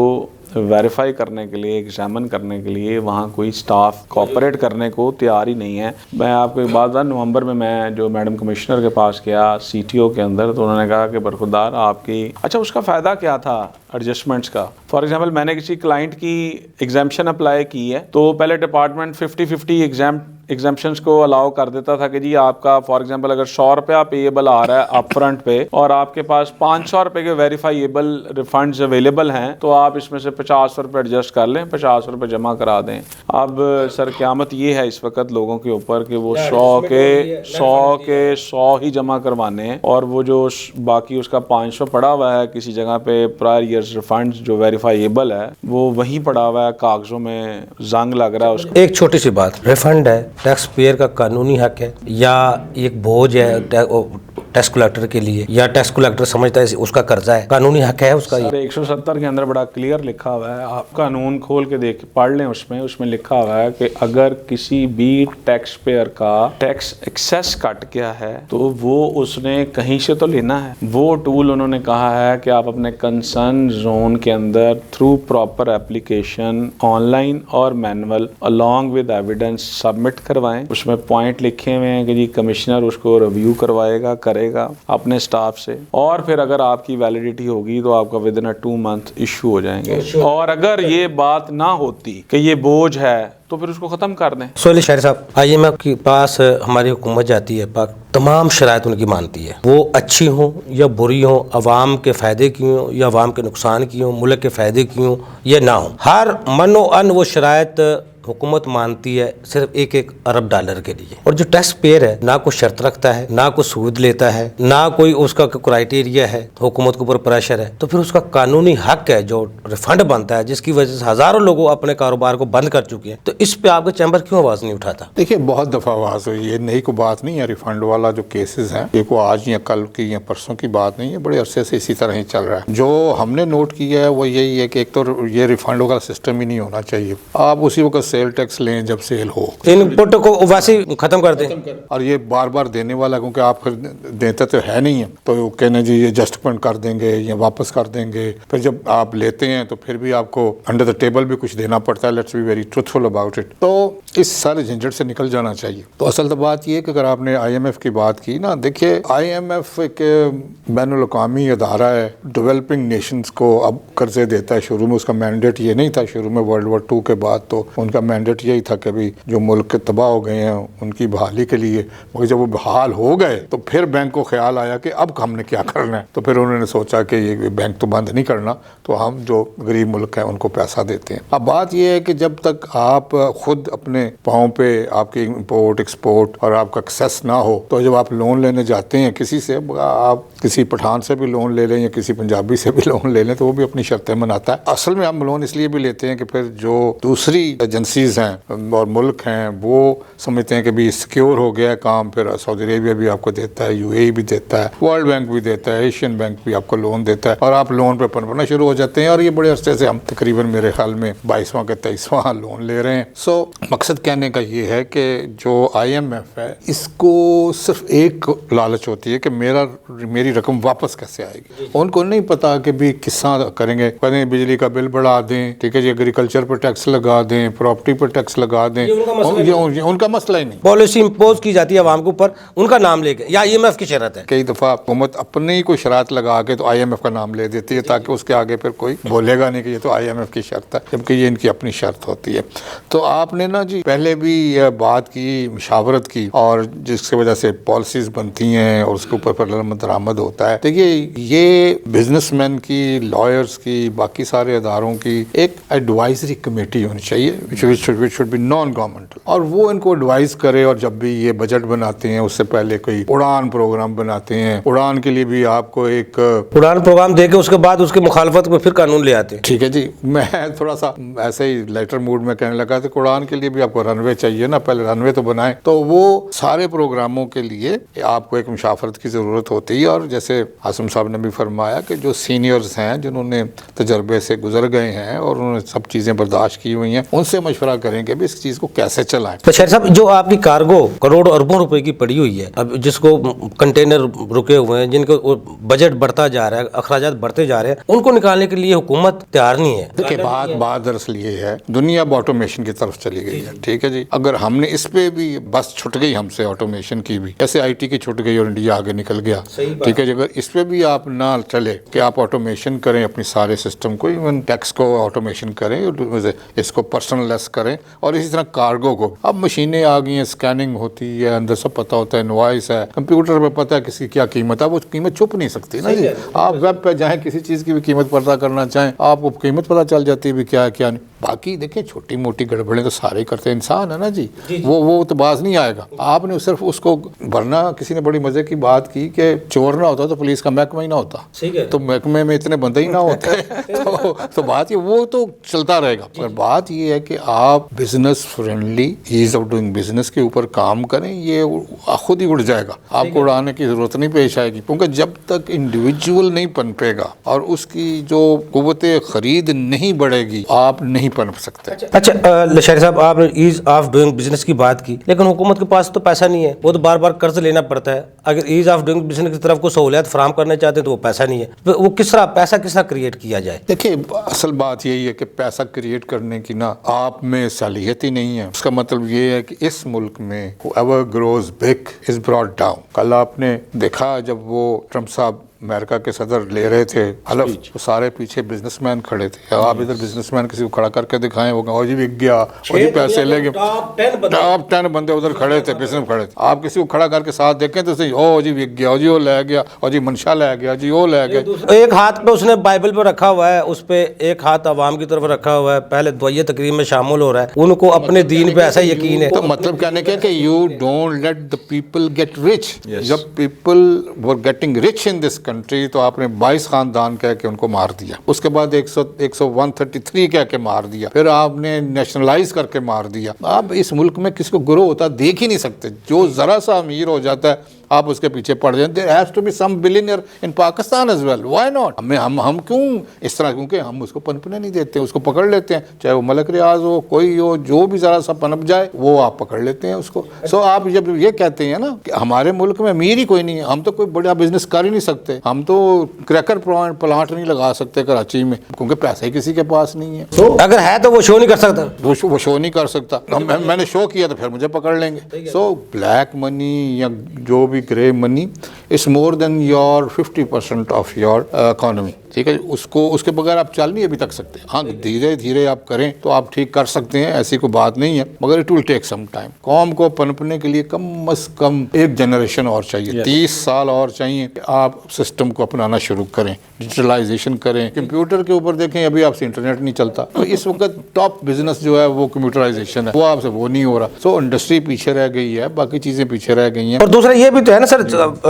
ویریفائی کرنے کے لیے, ایگزامن کرنے کے لیے وہاں کوئی سٹاف کوآپریٹ کرنے کو تیار ہی نہیں ہے. میں آپ کو ایک بات بتا, نومبر میں جو میڈم کمشنر کے پاس گیا CTO کے اندر, تو انہوں نے کہا کہ برخودار آپ کی, اچھا اس کا فائدہ کیا تھا ایڈجسٹمنٹس کا. فار ایگزامپل میں نے کسی کلائنٹ کی ایگزامپشن اپلائی کی ہے تو پہلے ڈپارٹمنٹ 50-50 एग्जाम्पशंस को अलाउ कर देता था कि जी आपका फॉर एग्जांपल अगर 100 रुपया पेएबल आ रहा है अप फ्रंट पे और आपके पास 500 रुपए के वेरीफाइएबल रिफंड्स अवेलेबल हैं तो आप इसमें से 50 रुपए एडजस्ट कर लें, 50 रुपए जमा करा दें। अब सर क़यामत ये है इस वक्त लोगों के ऊपर कि वो 100 ही जमा करवाने हैं और वो जो बाकी उसका 500 पड़ा हुआ है किसी जगह पे प्रायर ईयर्स रिफंड्स जो वेरीफाइएबल है वो वहीं पड़ा हुआ है, कागजों में जंग लग रहा है उसका। एक छोटी सी बात, रिफंड है टैक्स पेयर का कानूनी हक है या एक बोझ है टैक्स कलेक्टर के लिए, या टैक्स कलेक्टर समझता है उसका कर्जा है, कानूनी हक है उसका? सर 170 के अंदर बड़ा क्लियर लिखा हुआ है, आप कानून खोल के देख पढ़ लें, उसमें लिखा हुआ है कि अगर किसी भी टैक्स पेयर का टैक्स एक्सेस कट गया है तो वो उसने कहीं से तो लेना है। वो टूल उन्होंने कहा है कि आप अपने कंसर्न जोन के अंदर थ्रू प्रॉपर एप्लीकेशन ऑनलाइन और manual along with evidence submit करवाएं। उसमें पॉइंट लिखे हुए हैं कि जी कमिश्नर उसको रिव्यू करेगा अपने स्टाफ से और फिर अगर आपकी वैलिडिटी होगी तो आपका विद इन 2 मंथ इशू हो जाएंगे। और अगर ये बात ना होती कि ये बोझ है तो फिर उसको ख़त्म कर दें। सोहेल शायरी साहब, IMF के पास हमारी हुकूमत जाती है, पाक तमाम शराइत उनकी मानती है, वो अच्छी हों या बुरी हों, अवाम के फ़ायदे की हों या अवाम के नुकसान की हों, मुल्क के फ़ायदे की हों या ना हो, हर मनो अन वो शराइत हुकूमत मानती है सिर्फ 1-1 अरब डॉलर के लिए। और जो टैक्स पेयर है ना कोई शर्त रखता है, ना कोई सूद लेता है, ना कोई उसका क्राइटेरिया है, हुकूमत के ऊपर प्रेशर है, तो फिर उसका कानूनी हक है जो रिफंड बनता है, जिसकी वजह से हज़ारों लोग अपने कारोबार को बंद कर चुके हैं। तो इस पे आपका चैम्बर क्यों आवाज़ नहीं उठाता? देखिए बहुत दफ़ा आवाज़ हुई, ये नई को बात नहीं है। रिफंड वाला जो केसेस हैं ये कोई आज या कल की या परसों की बात नहीं है, बड़े अरसे से इसी तरह ही चल रहा है। जो हमने नोट किया है वो यही है कि एक तो ये रिफंड वाला सिस्टम ही नहीं होना चाहिए। आप उसी वक्त सेल टैक्स लें जब सेल हो, इनपुट को वैसे ही खत्म कर दें और ये बार बार देने वाला, क्योंकि आप फिर देते तो है नहीं है, तो कहने जी ये जस्टिफाइड कर देंगे या वापस कर देंगे। फिर जब आप लेते हैं तो फिर भी आपको अंडर द टेबल भी कुछ देना पड़ता है। Let's be very truthful about it. तो इस सारे झंझट से निकल जाना चाहिए। तो असल तो बात ये है कि अगर आपने IMF की बात की ना, देखिए IMF एक बैनुल अक़वामी अदारा है, डेवलपिंग नेशंस को अब कर्जे देता है। शुरू में उसका मैंडेट ये नहीं था, शुरू में वर्ल्ड वॉर 2 के बाद तो उनका मैंडेट यही था कि भी जो मुल्क तबाह हो गए हैं उनकी बहाली के लिए। मगर जब वो बहाल हो गए तो फिर बैंक को ख्याल आया कि अब हमने क्या करना है, तो फिर उन्होंने सोचा कि ये बैंक तो बंद नहीं करना, तो हम जो गरीब मुल्क हैं उनको पैसा देते हैं। अब बात ये है कि जब तक आप खुद अपने पाँव पे आपकी इंपोर्ट एक्सपोर्ट और आपका एक्सेस ना हो, तो जब आप लोन लेने जाते हैं किसी से, आप किसी पठान से भी लोन ले लें या किसी पंजाबी से भी लोन ले लें, तो वो भी अपनी शर्तें मनाता है। असल में हम लोन इसलिए भी लेते हैं कि फिर जो दूसरी एजेंसीज हैं और मुल्क हैं वो समझते हैं कि भी सिक्योर हो गया काम, फिर सऊदी अरेबिया भी आपको देता है, UAE भी देता है, वर्ल्ड बैंक भी देता है, एशियन बैंक भी आपको लोन देता है, और आप लोन पे पनपना शुरू हो जाते हैं। और ये बड़े अरसे से हम तकरीबन मेरे ख्याल में 22वां के 23वां लोन ले रहे हैं। सो मकसद कहने का ये है कि जो IMF है इसको सिर्फ एक लालच होती है कि मेरी रकम वापस कैसे आएगी। उनको नहीं पता कि भी किस्सा करेंगे, कहें बिजली का बिल बढ़ा दें, ठीक है जी, एग्रीकल्चर पर टैक्स लगा दें, प्रॉपर्टी पर टैक्स लगा दें, उनका मसला ही नहीं। पॉलिसी इंपोज की जाती है आवाम के ऊपर उनका नाम लेके, या IMF की शर्त है। कई दफ़ा हुकूमत अपनी ही कोई शरात लगा के तो IMF का नाम ले देती है ताकि उसके आगे फिर कोई बोलेगा नहीं कि ये तो IMF की शर्त है, जबकि ये इनकी अपनी शर्त होती है। तो आपने ना जी पहले भी यह बात की, मशावरत की, और जिसकी वजह से पॉलिसीज बनती हैं और उसके ऊपर फिर दरामद होता है। देखिए ये बिजनेसमैन की, लॉयर्स की, बाकी सारे अदारों की एक एडवाइजरी कमेटी होनी चाहिए which should be non governmental, और वो इनको एडवाइस करे। और जब भी ये बजट बनाते हैं उससे पहले कोई उड़ान प्रोग्राम बनाते हैं, उड़ान के लिए भी आपको एक उड़ान प्रोग्राम देके उसके बाद उसकी मुखालफत में फिर कानून ले आते हैं। ठीक है जी, मैं थोड़ा सा ऐसे ही लाइटर मूड में कहने लगा था, उड़ान के लिए भी आपको रनवे चाहिए ना, पहले रनवे तो बनाए। तो वो सारे प्रोग्रामों के लिए आपको एक मुशाफरत की ज़रूरत होती है। और जैसे आसिम साहब ने भी फरमाया कि जो सीनियर्स हैं जिन्होंने तजर्बे से गुजर गए हैं और उन्होंने सब चीज़ें बर्दाश्त की हुई हैं, उनसे मशवरा करेंगे भी इस चीज़ को कैसे चलाएं। तो शायद साहब, जो आपकी कार्गो करोड़ों अरबों रुपए की पड़ी हुई है, अब जिसको कंटेनर रुके हुए हैं, जिनको बजट बढ़ता जा रहा है, अखराजात बढ़ते जा रहे हैं, उनको निकालने के लिए हुकूमत तैयार नहीं है। देखिए बात दरअसल ये है, दुनिया अब ऑटोमेशन की तरफ चली गई है, ठीक है जी। अगर हमने इस पे भी बस छुट गई हमसे ऑटोमेशन की भी, जैसे IT की छुट गई और इंडिया आगे निकल गया, ठीक है जी। अगर इस पे भी आप ना चले कि आप ऑटोमेशन करें अपने सारे सिस्टम को, इवन टैक्स को ऑटोमेशन करें, इसको पर्सनलेस प्रोसेस करें, और इसी तरह कार्गो को। अब मशीनें आ गई हैं, स्कैनिंग होती है, अंदर सब पता होता है, इनवॉइस है, कंप्यूटर पे पता है किसी क्या कीमत है, वो कीमत छुप नहीं सकती ना जी। आप वेब पे जाएं, किसी चीज़ की भी कीमत पता करना चाहें, आपको कीमत पता चल जाती है भी क्या है क्या नहीं। बाकी देखिए छोटी मोटी गड़बड़ें तो सारे करते हैं, इंसान है ना जी, वो तो बाज नहीं आएगा। आपने सिर्फ उसको, वरना किसी ने बड़ी मजे की बात की कि चोर ना होता तो पुलिस का महकमा ही ना होता, तो महकमे में इतने बंदे ही ना होते तो बात ये, वो तो चलता रहेगा। पर बात ये है कि आप business friendly, ease of doing business के ऊपर काम करें, ये खुद ही उड़ जाएगा, आपको उड़ाने की जरूरत नहीं पेश आएगी। क्योंकि जब तक इंडिविजुअल नहीं पनपेगा और उसकी जो कुव्वते खरीद नहीं बढ़ेगी, आप नहीं पनप सकते। अच्छा लशारी साहब, आपने ईज ऑफ डूइंग बिजनेस की बात की, लेकिन हुकूमत के पास तो पैसा नहीं है, वो तो बार बार कर्ज लेना पड़ता है। अगर ईज ऑफ डूइंग बिजनेस की तरफ को सहूलियत फराहम करना चाहते हैं तो वो पैसा नहीं है, तो वो पैसा किस तरह क्रिएट किया जाए? देखिए असल बात यही है कि पैसा क्रिएट करने की ना आप में सलाहियत ही नहीं है। उसका मतलब ये है कि इस मुल्क में whoever grows big is brought down। कल आपने देखा जब वो ट्रम्प साहब अमेरिका के सदर ले रहे थे हलफ, तो सारे पीछे बिजनेसमैन खड़े थे। आप इधर बिजनेसमैन किसी को खड़ा करके दिखाएं, वो ओ जी बिक गया, ओ जी पैसे ले गए, टॉप 10 बंदे उधर खड़े थे, बिजनेस खड़े थे। आप किसी को खड़ा करके साथ देखें तो सही, ओ जी बिक गया, ओ जी वो ले गया, ओ जी मंशा ले गया, जी वो ले गया। एक हाथ पे उसने बाइबल पे रखा हुआ है, उस पे एक हाथ अवाम की तरफ रखा हुआ है, पहले दुआये तकरीब में शामिल हो रहा है, उनको अपने दीन पे ऐसा यकीन है। तो मतलब कहने क्या कि you don't let the people get rich. जब people were getting rich in this country तो आपने 22 खानदान कह के उनको मार दिया, उसके बाद 133 कह के मार दिया, फिर आपने नेशनलाइज करके मार दिया। आप इस मुल्क में किसी को ग्रो होता देख ही नहीं सकते। जो जरा सा अमीर हो जाता है आप उसके पीछे पड़ जाते। There has to be some billionaire in Pakistan as well, why not? हम क्यों इस तरह, क्योंकि हम उसको पनपने नहीं देते, उसको पकड़ लेते हैं, चाहे वो मलक रियाज हो, कोई हो, जो भी जरा सा पनप जाए वो आप पकड़ लेते हैं उसको। सो आप जब ये कहते हैं ना कि हमारे मुल्क में अमीर ही कोई नहीं है, हम तो कोई बड़ा बिजनेस कर ही नहीं सकते, हम तो क्रैकर प्लांट नहीं लगा सकते कराची में, क्योंकि पैसा ही किसी के पास नहीं है। तो अगर है तो वो शो नहीं कर सकता, वो शो नहीं कर सकता। मैंने शो किया तो फिर मुझे पकड़ लेंगे। सो ब्लैक मनी या जो भी grey money is more than your 50% of your economy, ठीक है। उसको उसके बगैर आप चल नहीं अभी तक सकते। हाँ, धीरे धीरे आप करें तो आप ठीक कर सकते हैं, ऐसी कोई बात नहीं है, मगर it will take some time. कौम को पनपने के लिए कम से कम एक जनरेशन और चाहिए, 30 साल और चाहिए कि आप सिस्टम को अपनाना शुरू करें, डिजिटलाइजेशन करें। कंप्यूटर के ऊपर देखें, अभी आपसे इंटरनेट नहीं चलता, तो इस वक्त टॉप बिजनेस जो है वो कंप्यूटराइजेशन है, वो आपसे वो नहीं हो रहा। सो इंडस्ट्री पीछे रह गई है, बाकी चीज़ें पीछे रह गई हैं। और दूसरा ये भी तो है ना सर,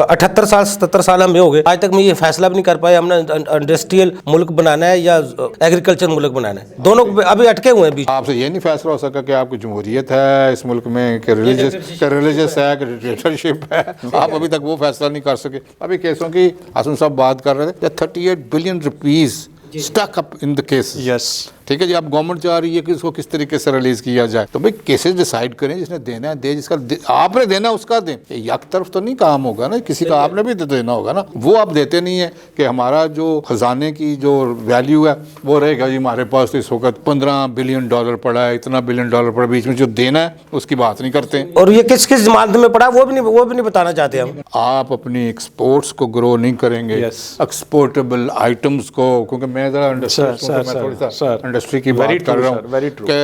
78 साल 77 साल हम हो गए, आज तक मैं ये फैसला भी नहीं कर पाया हमने इंडस्ट्रियल मुल्क बनाना है या एग्रीकल्चर मुल्क बनाना है, दोनों अभी अटके हुए हैं बीच। आपसे ये नहीं फैसला हो सका कि आपकी जमहूरियत है इस मुल्क में, कि रिलीजियस है, कि डिक्टेटरशिप है, आप अभी तक वो फैसला नहीं कर सके। अभी केसों की आसम साहब बात कर रहे थे, 38 billion rupees stuck up in the case. Yes, ठीक है जी। अब गवर्नमेंट चाह रही है कि इसको किस तरीके से रिलीज किया जाए, तो भाई केसेस डिसाइड करें, जिसने देना है दे, जिसका आपने देना उसका दें। एक तरफ तो नहीं काम होगा ना, किसी का आपने भी देना होगा ना, वो आप देते नहीं है कि हमारा जो खजाने की जो वैल्यू है वो रहेगा जी हमारे पास तो इस वक्त $15 बिलियन पड़ा है, इतना $1 बिलियन पड़ा, बीच में जो देना है उसकी बात नहीं करते। और ये किस किस जमानत में पड़ा वो भी नहीं बताना चाहते हम। आप अपनी एक्सपोर्ट्स को ग्रो नहीं करेंगे, एक्सपोर्टेबल आइटम्स को, क्योंकि मैं जरा इंडस्ट्री की बात कर रहा हूँ कि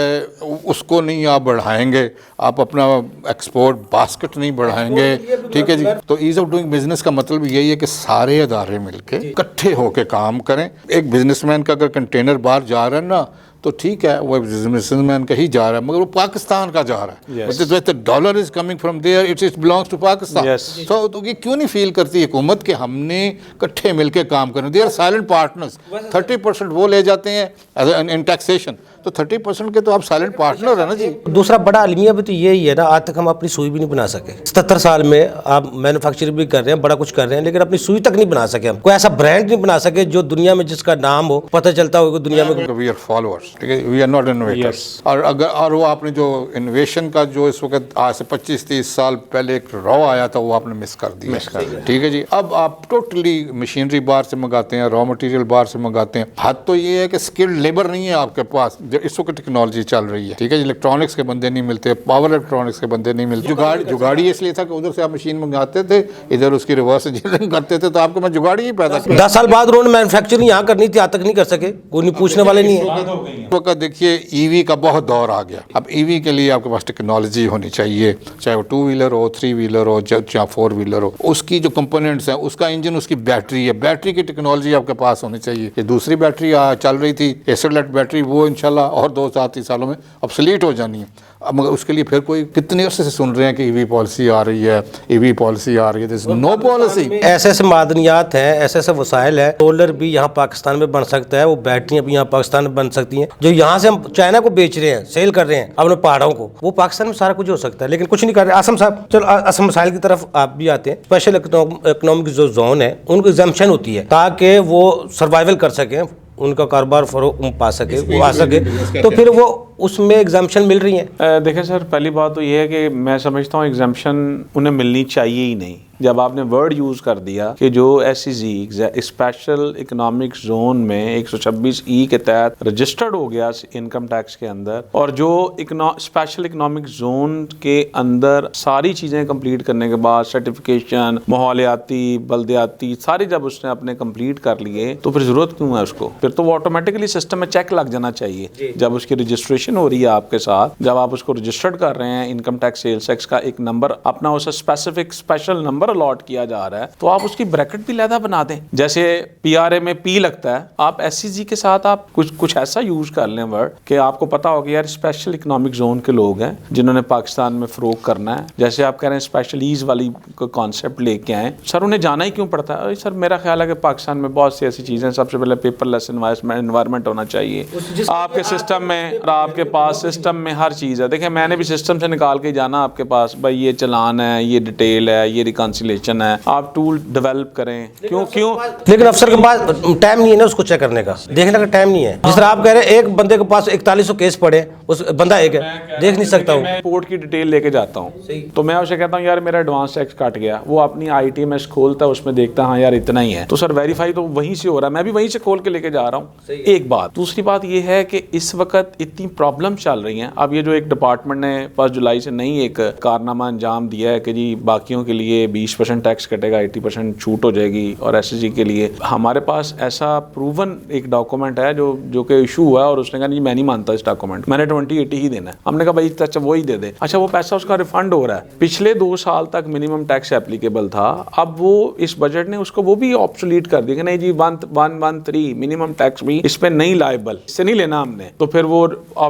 उसको नहीं आप बढ़ाएंगे, आप अपना एक्सपोर्ट बास्केट नहीं बढ़ाएंगे, ठीक है जी। तो ईज ऑफ डूइंग बिजनेस का मतलब यही है कि सारे अदारे मिलके इकट्ठे होके काम करें। एक बिजनेसमैन का अगर कंटेनर बाहर जा रहा है ना तो ठीक है, वो बिजनेसमैन का ही जा रहा है, मगर वो पाकिस्तान का जा रहा है। The dollar is coming from there, it belongs to Pakistan. तो ये क्यों नहीं फील करती हुकूमत कि हमने इकट्ठे मिलके काम करना। They are silent partners. 30% वो ले जाते हैं इन टैक्सेशन, तो 30% के तो आप साइलेंट पार्टनर है ना जी। दूसरा बड़ा अलमिया भी तो यही है ना, आज तक हम अपनी सुई भी नहीं बना सके। 77 साल में आप मैन्युफैक्चरिंग भी कर रहे हैं, बड़ा कुछ कर रहे हैं, लेकिन अपनी सुई तक नहीं बना सके। हम कोई ऐसा ब्रांड नहीं बना सके जो दुनिया में जिसका नाम हो, पता चलता हो दुनिया में। वी आर फॉलोअर्स, ठीक है, वी आर नॉट इनोवेटर्स। और वो आपने जो इनोवेशन का जो इस वक्त आज से 25-30 साल पहले एक रॉ आया था वो आपने मिस कर दिया, ठीक है जी। अब आप टोटली मशीनरी बाहर से मंगाते हैं, रॉ मटेरियल बाहर से मंगाते हैं। हद तो ये है कि स्किल्ड लेबर नहीं है आपके पास। जो इस वक्त टेक्नोलॉजी चल रही है, ठीक है, इलेक्ट्रॉनिक्स के बंदे नहीं मिलते, पावर इलेक्ट्रॉनिक्स के बंदे नहीं मिलते। जुगाड़ी इसलिए था कि उधर से आप मशीन मंगाते थे, इधर उसकी रिवर्स इंजीनियरिंग करते थे, तो आपको मैं जुगाड़ी ही पैदा कर। 10 साल बाद उन्होंने मैन्युफैक्चरिंग यहाँ करनी थी, आज तक नहीं कर सके, कोई नहीं पूछने वाले नहीं है। वक्त देखिए ईवी का बहुत दौर आ गया। अब ईवी के लिए आपके पास टेक्नोलॉजी होनी चाहिए, चाहे वो 2 व्हीलर हो, 3 व्हीलर हो, या 4 व्हीलर हो, उसकी जो कंपोनेंट्स हैं, उसका इंजन, उसकी बैटरी है, बैटरी की टेक्नोलॉजी आपके पास होनी चाहिए। ये दूसरी बैटरी चल रही थी एसिड बैटरी, वो इंशाल्लाह और 2-3 सालों में ऑब्सोलीट हो जानी है। अब मगर उसके लिए फिर कोई कितने अरसे से सुन रहे हैं कि ईवी पॉलिसी आ रही है, ईवी पॉलिसी आ रही है, दिस नो पॉलिसी। ऐसे ऐसे मादनियात हैं, ऐसे ऐसे वसाइल है, सोलर भी यहाँ पाकिस्तान में बन सकता है, वो बैटरियाँ भी यहाँ पाकिस्तान में बन सकती हैं, जो यहाँ से हम चाइना को बेच रहे हैं, सेल कर रहे हैं अपने पहाड़ों को, वो पाकिस्तान में सारा कुछ हो सकता है, लेकिन कुछ नहीं कर रहे। आसम साहब, चलो असम मसाइल की तरफ आप भी आते हैं। स्पेशल इकोनॉमिक जो जोन है, उनको एग्जम्पशन होती है ताकि वो सर्वाइवल कर सकें, उनका कारोबार फरोग पा सके, वो आ सके, तो फिर वो उसमें एग्जाम्पशन मिल रही है। देखें सर, पहली बात तो ये है कि मैं समझता हूँ एग्जाम्पशन उन्हें मिलनी चाहिए ही नहीं। जब आपने वर्ड यूज़ कर दिया कि जो SEZ स्पेशल इकोनॉमिक जोन में 126E के तहत रजिस्टर्ड हो गया इनकम टैक्स के अंदर, और जो स्पेशल इकोनॉमिक जोन के अंदर सारी चीज़ें कंप्लीट करने के बाद सर्टिफिकेशन, माहौलियाती, बल्दियाती सारी जब उसने अपने कंप्लीट कर लिए, तो फिर ज़रूरत क्यों है उसको? फिर तो वो ऑटोमेटिकली सिस्टम में चेक लग जाना चाहिए। जब उसकी रजिस्ट्रेशन हो रही है आपके साथ, जब आप उसको रजिस्टर्ड कर रहे हैं, इनकम टैक्स सेल्स टैक्स का एक नंबर अपना उसे स्पेसिफिक स्पेशल नंबर अलॉट किया जा रहा है, तो आप उसकी ब्रैकेट भी लहदा बना दें। जैसे PRA में P लगता है, आप SEZ के साथ आप कुछ ऐसा यूज कर लें वर्ड कि आपको पता हो कि यार स्पेशल इकोनॉमिक जोन के लोग हैं जिन्होंने पाकिस्तान में फरोग करना है। जैसे आप कह रहे हैं स्पेशल ईज वाली कॉन्सेप्ट लेके आए, सर उन्हें जाना ही क्यों पड़ता है? सर मेरा ख्याल है कि पाकिस्तान में बहुत सी ऐसी चीज़ें, सबसे पहले पेपरलेस एनवायरनमेंट होना चाहिए आपके सिस्टम में, और आपके पास सिस्टम में हर चीज़ है। देखें, मैंने भी सिस्टम से निकाल के जाना आपके पास, भाई ये चलान है, ये डिटेल है, ये रिकॉन्सिलेशन है, आप टूल डेवलप करें। क्यों लेकिन अफसर के पास टाइम नहीं है ना उसको चेक करने का, देखने का टाइम नहीं है। जिस तरह आप कह रहे हैं एक बंदे के पास 4100 केस पड़े, उस बंदा एक है, देख नहीं सकता हूँ। मैं रिपोर्ट की डिटेल लेके जाता हूँ, तो मैं उसे कहता हूँ यार मेरा एडवांस टैक्स कट गया, वो अपनी ITMS खोलता है, उसमें देखता हाँ यार इतना ही है, तो सर वेरीफाई तो वहीं से हो रहा है, मैं भी वहीं से खोल के लेके जा रहा हूँ। एक बात। दूसरी बात ये है कि इस वक्त इतनी प्रॉब्लम चल रही हैं। अब ये जो एक डिपार्टमेंट ने 1 जुलाई से नई एक कारनामा अंजाम दिया है कि जी बाकियों के लिए 20% टैक्स कटेगा, 80% छूट हो जाएगी, और SEZ के लिए हमारे पास ऐसा प्रूवन एक डॉक्यूमेंट है जो कि इशू हुआ है, और उसने कहा नहीं मैं नहीं मानता इस डॉक्यूमेंट, मैंने 2080 ही देना है। हमने कहा भाई अच्छा वो ही दे दे। अच्छा वो पैसा उसका रिफंड हो रहा है। पिछले 2 साल तक मिनिमम टैक्स एप्लीकेबल था, अब वो इस बजट ने उसको वो भी ऑब्सोलीट कर दिया कि नहीं जी 113 मिनिमम टैक्स भी इस पे नहीं लायबल, इससे नहीं लेना हमने, तो फिर वो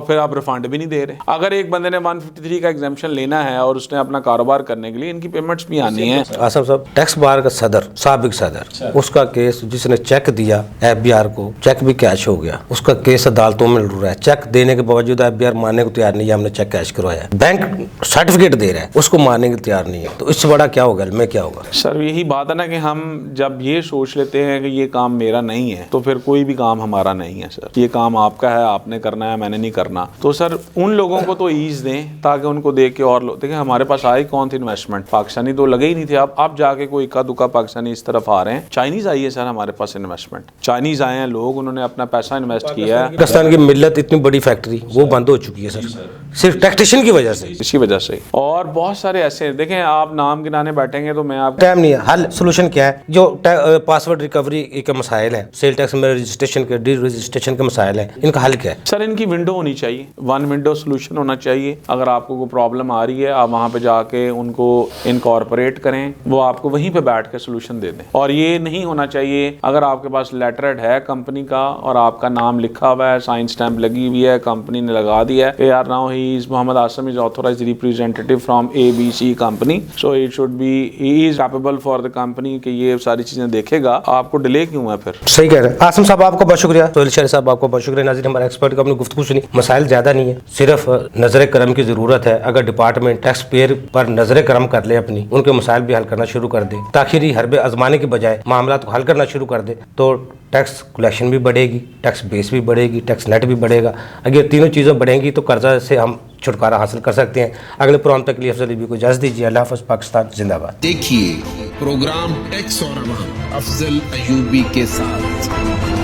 फिर आप रिफंड भी नहीं दे रहे। अगर एक बंदे ने 153 का एग्जाम्पशन लेना है और उसने अपना कारोबार करने के लिए इनकी पेमेंट्स भी आनी है। आसम साहब, टैक्स बार का सदर, साबिक सदर, उसका केस जिसने चेक दिया FBR को, चेक भी कैश हो गया, उसका केस अदालतों में लड़ रहा है। चेक देने के बावजूद FBR मानने को तैयार नहीं है, हमने चेक कैश करवाया। बैंक सर्टिफिकेट दे रहा है, उसको मानने को तैयार नहीं है, तो इससे बड़ा क्या होगा? मैं क्या होगा? सर यही बात है ना कि हम जब ये सोच लेते हैं कि ये काम मेरा नहीं है, तो फिर कोई भी काम हमारा नहीं है। सर ये काम आपका है, आपने करना है, मैंने नहीं करना। तो सर उन लोगों को तो ईज दें ताकि उनको देख के और लोग देखें। हमारे पास आई कौन थी इन्वेस्टमेंट? पाकिस्तानी तो लगे ही नहीं थे। अब जाके कोई इक्का दुक्का पाकिस्तानी इस तरफ आ रहे हैं। चाइनीज आई है सर हमारे पास इन्वेस्टमेंट, चाइनीज आए हैं लोग, उन्होंने अपना पैसा इन्वेस्ट किया है। पाकिस्तान की मिल्लत इतनी बड़ी फैक्ट्री वो बंद हो चुकी है सर, सिर्फ टैक्सेशन की वजह से, इसी वजह से। और बहुत सारे ऐसे देखें, आप नाम गिनाने बैठेंगे तो मैं आप टाइम नहीं है। हल सोल्यूशन क्या है? जो पासवर्ड रिकवरी के मसाइल हैं, सेल टैक्स में रजिस्ट्रेशन के डी रजिस्ट्रेशन के मसाइल हैं, इनका हल क्या है? सर इनकी विंडो होनी चाहिए, 1 विंडो सोल्यूशन होना चाहिए। अगर आपको कोई प्रॉब्लम आ रही है, आप वहाँ पे जाके उनको इनकॉर्पोरेट करें, वो आपको वहीं पे बैठ के सोल्यूशन दे दें। और ये नहीं होना चाहिए अगर आपके पास लेटर है कंपनी का और आपका नाम लिखा हुआ है, साइन स्टैंप लगी हुई है, कंपनी ने लगा दिया है, यार now he is Mohammad Asim is authorised representative from ABC company, so it should be he is capable for the company, कि ये सारी चीजें देखेगा। आपको डिले क्यों है? फिर सही कह रहे हैं आसम साहब, आपका बहुत शुक्रिया। सोहेल शहरी साहब आपको बहुत शुक्रिया। नाज़रीन, हमारे एक्सपर्ट को अपनी गुफ्तगू सुनी। मसाइल ज्यादा नहीं है, सिर्फ नजर करम की जरूरत है। अगर डिपार्टमेंट टैक्स पेयर पर नजर करम कर ले, अपनी उनके मसाइल भी हल करना शुरू कर दे, ताखिरी हरबे आजमाने के बजाय मामला को हल करना शुरू कर दे, तो टैक्स कलेक्शन भी बढ़ेगी, टैक्स बेस भी बढ़ेगी, टैक्स नेट भी बढ़ेगा। अगर ये तीनों चीज़ें बढ़ेंगी तो कर्जा से हम छुटकारा हासिल कर सकते हैं। अगले प्रोग्राम तक के लिए अफजल अयूबी को इजाज़त दीजिए। अल्लाह हाफ़िज़। पाकिस्तान जिंदाबाद। देखिए प्रोग्राम टैक्स और अवाम अफजल अयूबी के साथ।